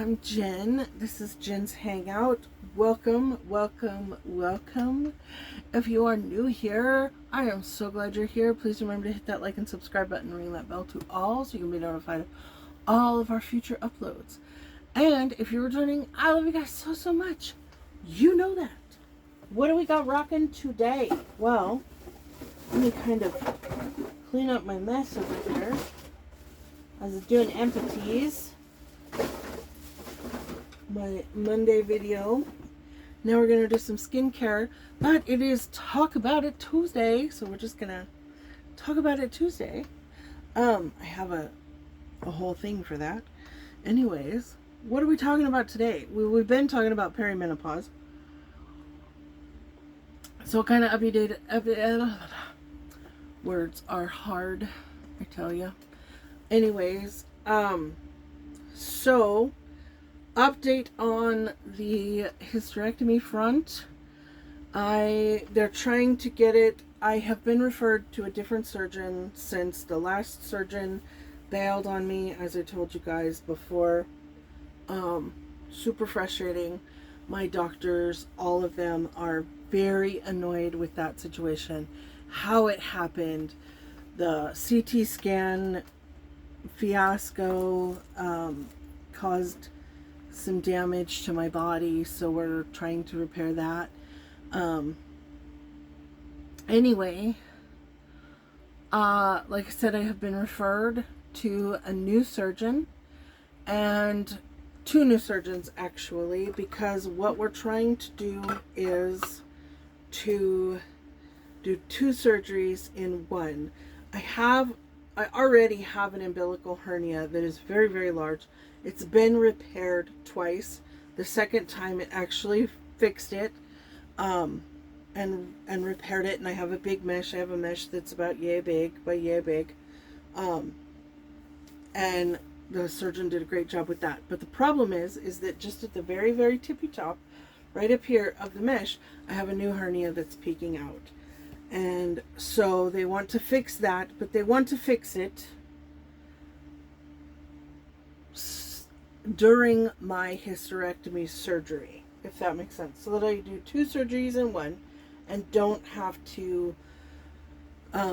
I'm Jen. This is Jen's Hangout. Welcome, welcome, welcome. If you are new here, I am so glad you're here. Please remember to hit that like and subscribe button and ring that bell to all so you can be notified of all of our future uploads. And if you're returning, I love you guys so much. You know that. What do we got rocking today? Well, let me kind of clean up my mess over here. I was doing Ebates, my Monday video. Now we're gonna do some skincare, but it is Talk About It Tuesday, so we're just gonna talk about it Tuesday. I have a whole thing for that. Anyways, what are we talking about today? We've been talking about perimenopause. So kind of updated. Words are hard, I tell you. Anyways, so update on the hysterectomy front. They're trying to get it. I have been referred to a different surgeon since the last surgeon bailed on me, as I told you guys before. Super frustrating. My doctors, all of them, are very annoyed with that situation, how it happened, the CT scan fiasco caused some damage to my body, so we're trying to repair that. Anyway, like I said, I have been referred to a new surgeon, and two new surgeons actually, because what we're trying to do is to do two surgeries in one. I already have an umbilical hernia that is very large. It's been repaired twice. The second time it actually fixed it and repaired it, and I have a big mesh. I have a mesh that's about yay big by yay big. And the surgeon did a great job with that. But the problem is that just at the very tippy top, right up here of the mesh, I have a new hernia that's peeking out. And so they want to fix that, but they want to fix it during my hysterectomy surgery, if that makes sense. So that I do two surgeries in one and don't have to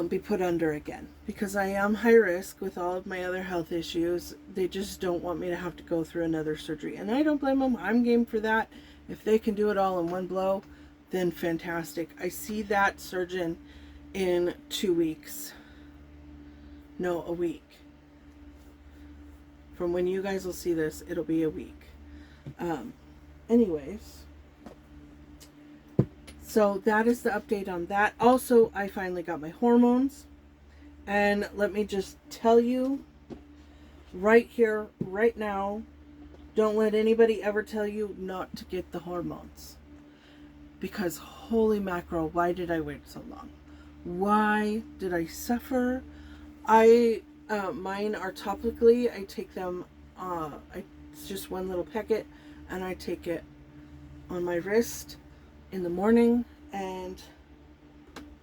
be put under again. Because I am high risk with all of my other health issues. They just don't want me to have to go through another surgery. And I don't blame them. I'm game for that. If they can do it all in one blow, then fantastic. I see that surgeon in 2 weeks. No, a week. From when you guys will see this, it'll be a week. Anyways, so that is the update on that. Also, I finally got my hormones. And let me just tell you, right here, right now, don't let anybody ever tell you not to get the hormones. Because holy mackerel, why did I wait so long? Why did I suffer? Mine are topically. I take them, it's just one little packet, and I take it on my wrist in the morning, and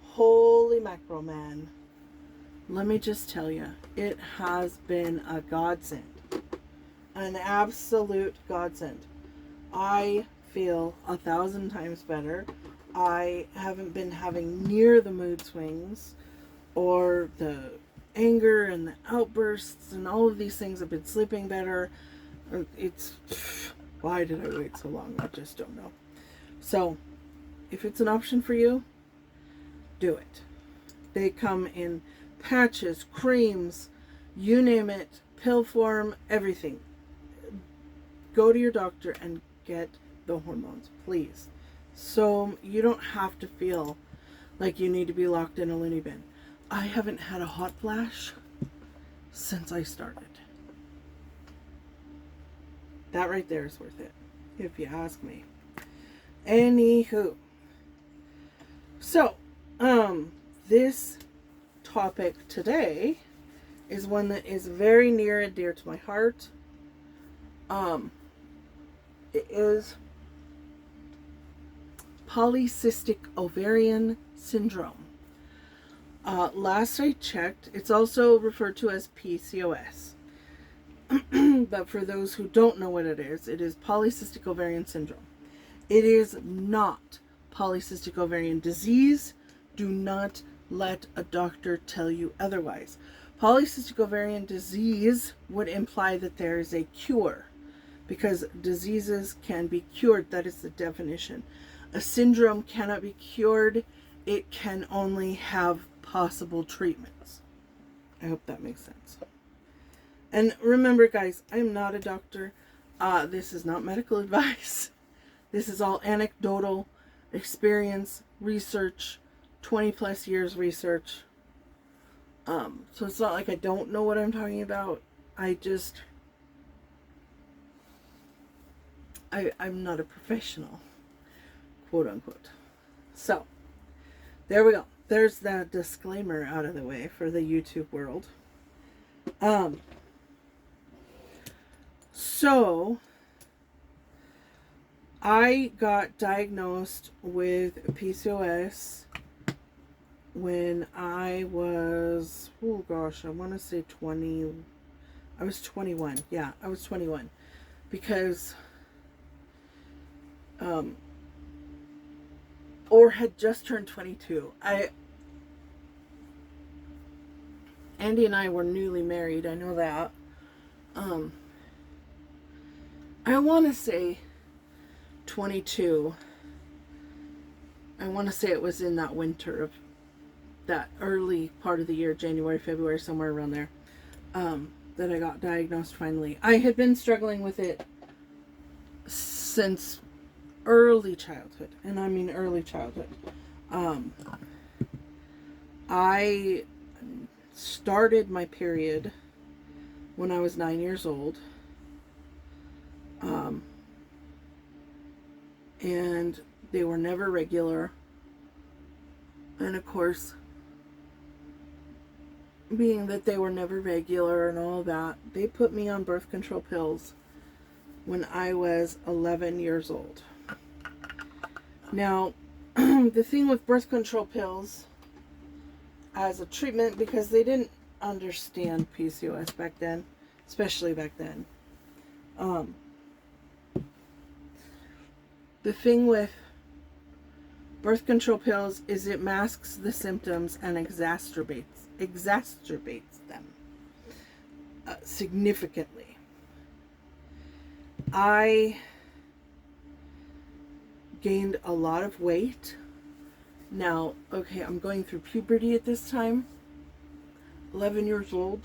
holy mackerel, man. Let me just tell you, it has been a godsend. An absolute godsend. I feel 1,000 times better. I haven't been having near the mood swings or the anger and the outbursts and all of these things. I've been sleeping better. Why did I wait so long? I just don't know. So if it's an option for you, do it. They come in patches, creams, you name it, pill form, everything. Go to your doctor and get the hormones, please. So you don't have to feel like you need to be locked in a loony bin. I haven't had a hot flash since I started. That right there is worth it, if you ask me. Anywho. So, this topic today is one that is very near and dear to my heart. It is polycystic ovarian syndrome. Last I checked, it's also referred to as PCOS. but for those who don't know what it is polycystic ovarian syndrome. It is not polycystic ovarian disease. Do not let a doctor tell you otherwise. Polycystic ovarian disease would imply that there is a cure, because diseases can be cured. That is the definition. A syndrome cannot be cured. It can only have possible treatments. I hope that makes sense. And remember, guys, I'm not a doctor. This is not medical advice. This is all anecdotal experience, research, 20 plus years research. So it's not like I don't know what I'm talking about. I'm not a professional, quote unquote. So there we go. There's that disclaimer out of the way for the YouTube world. So I got diagnosed with PCOS when I was, oh gosh, I want to say 20. I was 21. Yeah, I was 21 because or had just turned 22. Andy and I were newly married, I know that. I want to say 22. I want to say it was in that winter of that early part of the year, January, February, somewhere around there, that I got diagnosed finally. I had been struggling with it since early childhood, and I mean early childhood. I started my period when I was 9 years old. And they were never regular. And of course, being that they were never regular and all that, they put me on birth control pills when I was 11 years old. Now, the thing with birth control pills as a treatment, because they didn't understand PCOS back then, especially back then. The thing with birth control pills is it masks the symptoms and exacerbates them significantly. I gained a lot of weight. Now, okay, I'm going through puberty at this time. 11 years old,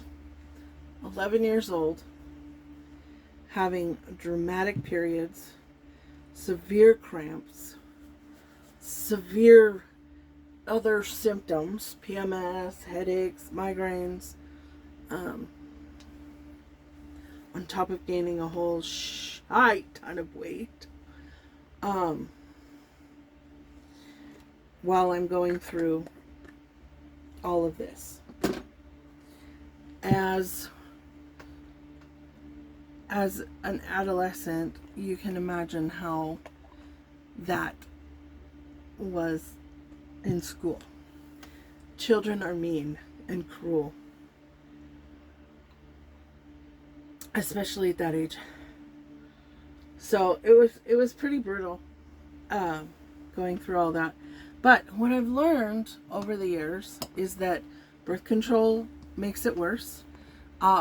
having dramatic periods, severe cramps, severe other symptoms, PMS, headaches, migraines, on top of gaining a whole shite ton of weight, while I'm going through all of this. As an adolescent, you can imagine how that was in school. Children are mean and cruel, especially at that age. So it was pretty brutal, going through all that. But what I've learned over the years is that birth control makes it worse.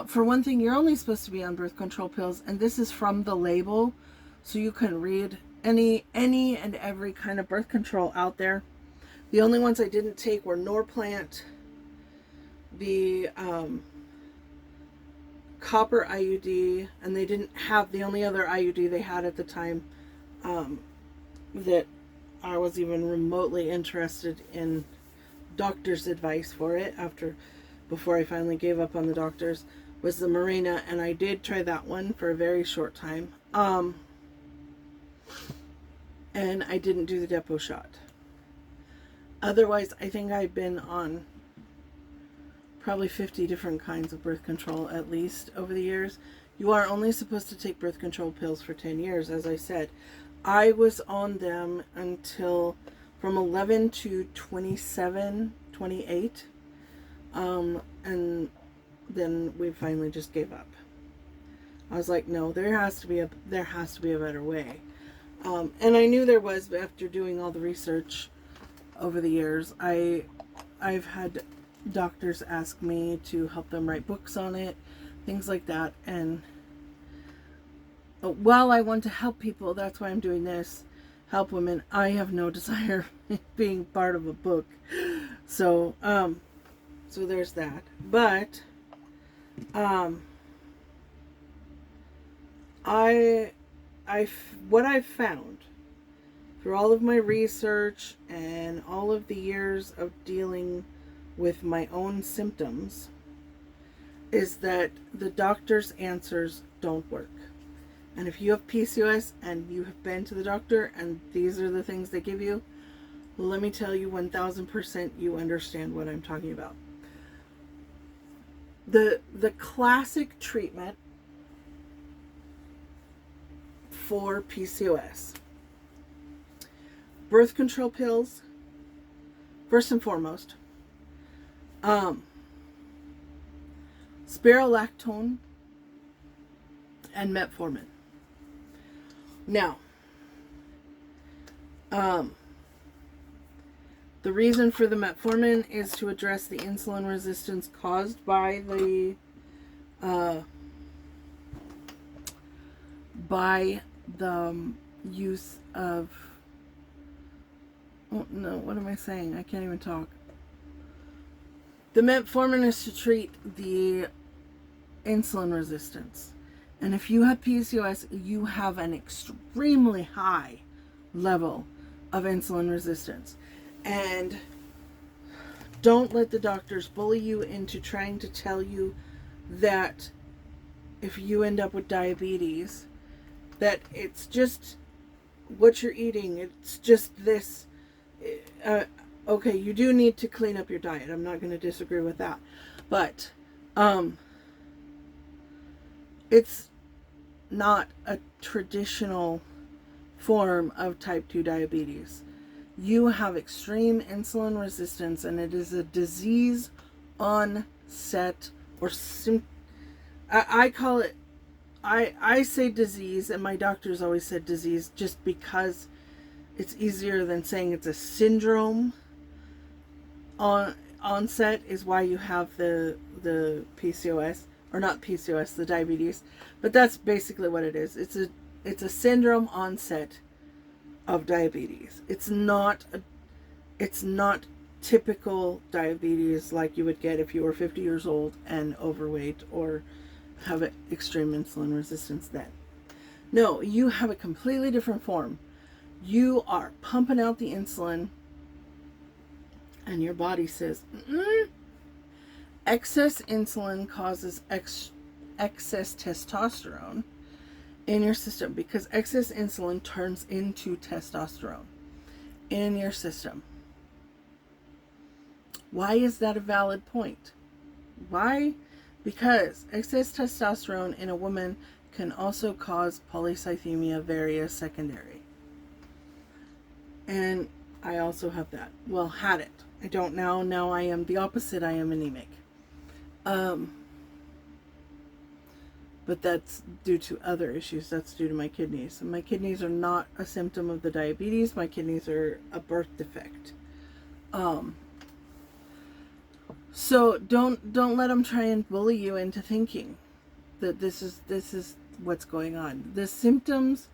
For one thing, you're only supposed to be on birth control pills, and this is from the label, so you can read any and every kind of birth control out there. The only ones I didn't take were Norplant, the copper IUD, and they didn't have, the only other IUD they had at the time that I was even remotely interested in doctor's advice for it before I finally gave up on the doctors, was the Mirena, and I did try that one for a very short time. And I didn't do the depot shot. Otherwise, I think I've been on probably 50 different kinds of birth control at least over the years. You are only supposed to take birth control pills for 10 years, as I said. I was on them until from 11 to 27, 28. And then we finally just gave up. I was like, no, there has to be a better way. And I knew there was, but after doing all the research over the years, I've had doctors ask me to help them write books on it, things like that. And while I want to help people, that's why I'm doing this, help women, I have no desire in being part of a book. So, so there's that. But, what I've found through all of my research and all of the years of dealing with my own symptoms is that the doctor's answers don't work. And if you have PCOS and you have been to the doctor and these are the things they give you, let me tell you 1000% you understand what I'm talking about. The classic treatment for PCOS, birth control pills, first and foremost, spironolactone, and metformin. Now, the reason for the metformin is to address the insulin resistance caused by the use of, oh no, what am I saying? I can't even talk. The metformin is to treat the insulin resistance. And if you have PCOS, you have an extremely high level of insulin resistance. And don't let the doctors bully you into trying to tell you that if you end up with diabetes, that it's just what you're eating. It's just this. Okay, you do need to clean up your diet. I'm not going to disagree with that. But it's not a traditional form of type 2 diabetes. You have extreme insulin resistance, and it is a disease onset or I call it, I say disease, and my doctors always said disease just because it's easier than saying it's a syndrome. Onset is why you have the PCOS, or not PCOS, the diabetes, but that's basically what it is. It's a syndrome onset of diabetes. It's not typical diabetes like you would get if you were 50 years old and overweight or have extreme insulin resistance then. No, you have a completely different form. You are pumping out the insulin and your body says, excess insulin causes excess testosterone in your system, because excess insulin turns into testosterone in your system. Why is that a valid point? Why? Because excess testosterone in a woman can also cause polycythemia vera secondary. And I also have that. Well, had it. I don't now. Now I am the opposite. I am anemic. But that's due to other issues. That's due to my kidneys. And my kidneys are not a symptom of the diabetes. My kidneys are a birth defect. So don't let them try and bully you into thinking that this is what's going on. The symptoms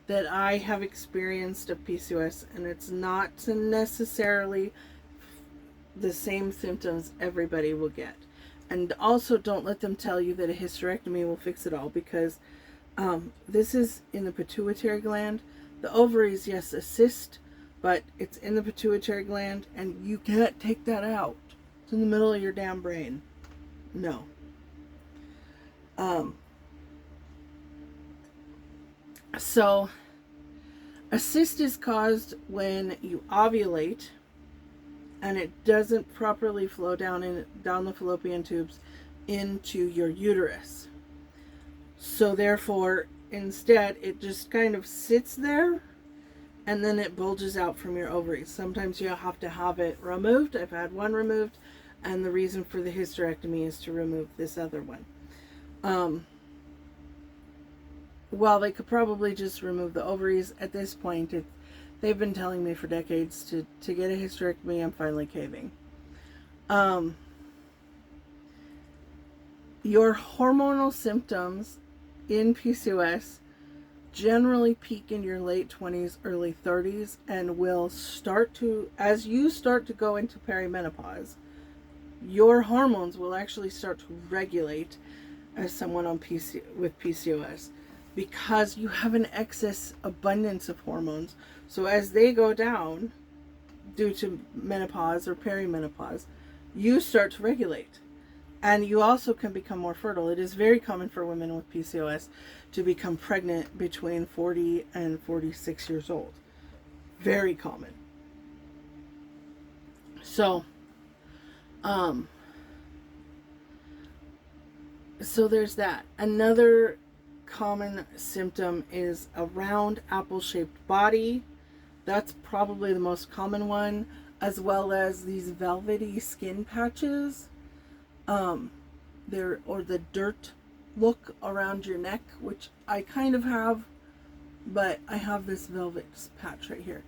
that I have experienced of PCOS, and it's not necessarily the same symptoms everybody will get. And also don't let them tell you that a hysterectomy will fix it all, because this is in the pituitary gland. The ovaries, yes, assist, but it's in the pituitary gland, and you can't take that out. It's in the middle of your damn brain. No. So, a cyst is caused when you ovulate and it doesn't properly flow down the fallopian tubes into your uterus. So therefore, instead, it just kind of sits there and then it bulges out from your ovaries. Sometimes you have to have it removed. I've had one removed, and the reason for the hysterectomy is to remove this other one. while they could probably just remove the ovaries at this point, they've been telling me for decades to get a hysterectomy. I'm finally caving. Your hormonal symptoms in PCOS generally peak in your late 20s, early 30s, and will start to, as you start to go into perimenopause, your hormones will actually start to regulate as someone on with PCOS, because you have an excess abundance of hormones. So as they go down due to menopause or perimenopause, you start to regulate. And you also can become more fertile. It is very common for women with PCOS to become pregnant between 40 and 46 years old. Very common. So, so there's that. Another common symptom is a round apple-shaped body. That's probably the most common one, as well as these velvety skin patches. Or the dirt look around your neck, which I kind of have, but I have this velvet patch right here.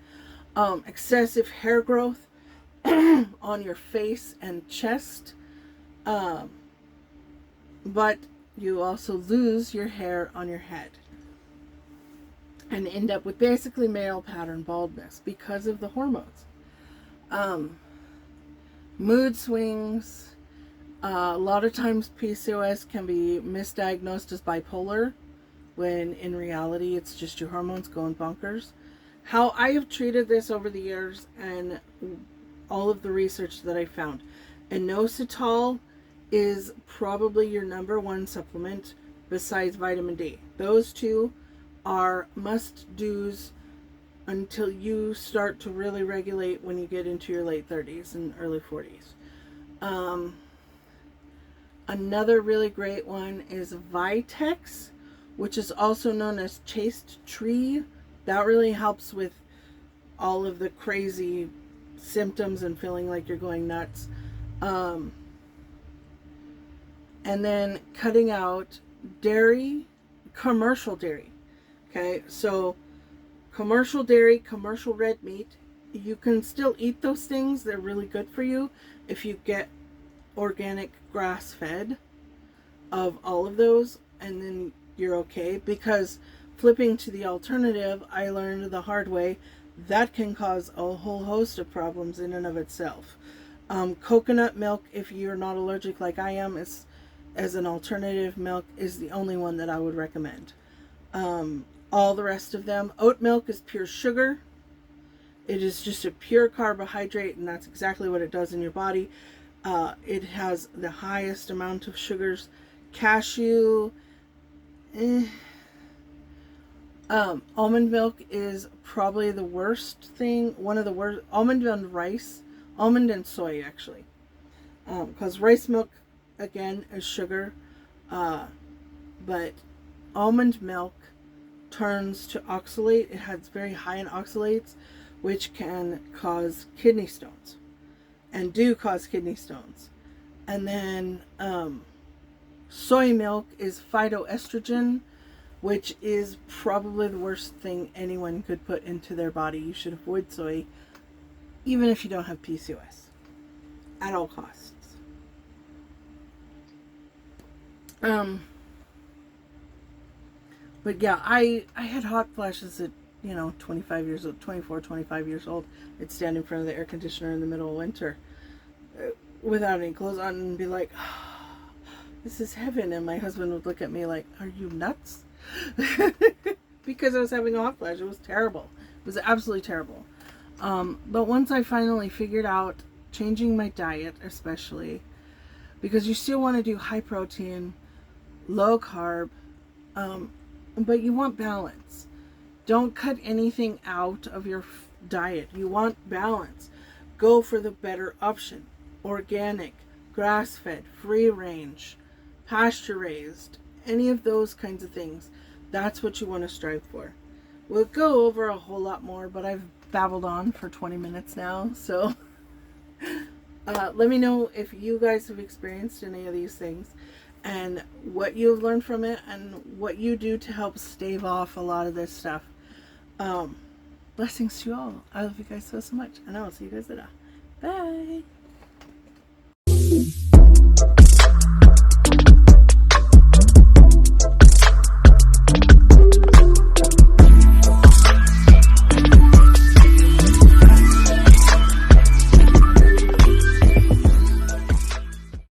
Excessive hair growth on your face and chest, but you also lose your hair on your head and end up with basically male pattern baldness because of the hormones. Mood swings. A lot of times PCOS can be misdiagnosed as bipolar, when in reality it's just your hormones going bonkers. How I have treated this over the years and all of the research that I found. Inositol is probably your number one supplement besides vitamin D. Those two are must-dos until you start to really regulate when you get into your late 30s and early 40s. Another really great one is Vitex, which is also known as chaste tree. That really helps with all of the crazy symptoms and feeling like you're going nuts. And then cutting out dairy, commercial dairy. Okay, so commercial dairy, commercial red meat, you can still eat those things. They're really good for you if you get organic grass fed of all of those, and then you're okay. Because flipping to the alternative, I learned the hard way, that can cause a whole host of problems in and of itself. Coconut milk, if you're not allergic like I am, is, as an alternative milk, is the only one that I would recommend. All the rest of them, oat milk is pure sugar. It is just a pure carbohydrate, and that's exactly what it does in your body. It has the highest amount of sugars. Cashew, almond milk is probably the worst thing. One of the worst. Almond and rice, almond and soy actually, because rice milk again is sugar, but almond milk turns to oxalate. It has very high in oxalates, which can cause kidney stones. And do cause kidney stones. And then soy milk is phytoestrogen, which is probably the worst thing anyone could put into their body. You should avoid soy, even if you don't have PCOS, at all costs. But yeah, I had hot flashes at 25 years old, 24, 25 years old. I'd stand in front of the air conditioner in the middle of winter without any clothes on and be like, oh, this is heaven. And my husband would look at me like, are you nuts? Because I was having a hot flash. It was terrible. It was absolutely terrible. But once I finally figured out changing my diet, especially, because you still want to do high protein, low carb, but you want balance. Don't cut anything out of your diet. You want balance. Go for the better option. Organic, grass-fed, free-range, pasture-raised, any of those kinds of things. That's what you want to strive for. We'll go over a whole lot more, but I've babbled on for 20 minutes now. So let me know if you guys have experienced any of these things. and what you've learned from it and what you do to help stave off a lot of this stuff. Blessings to you all. I love you guys so much, and I will see you guys later. Bye.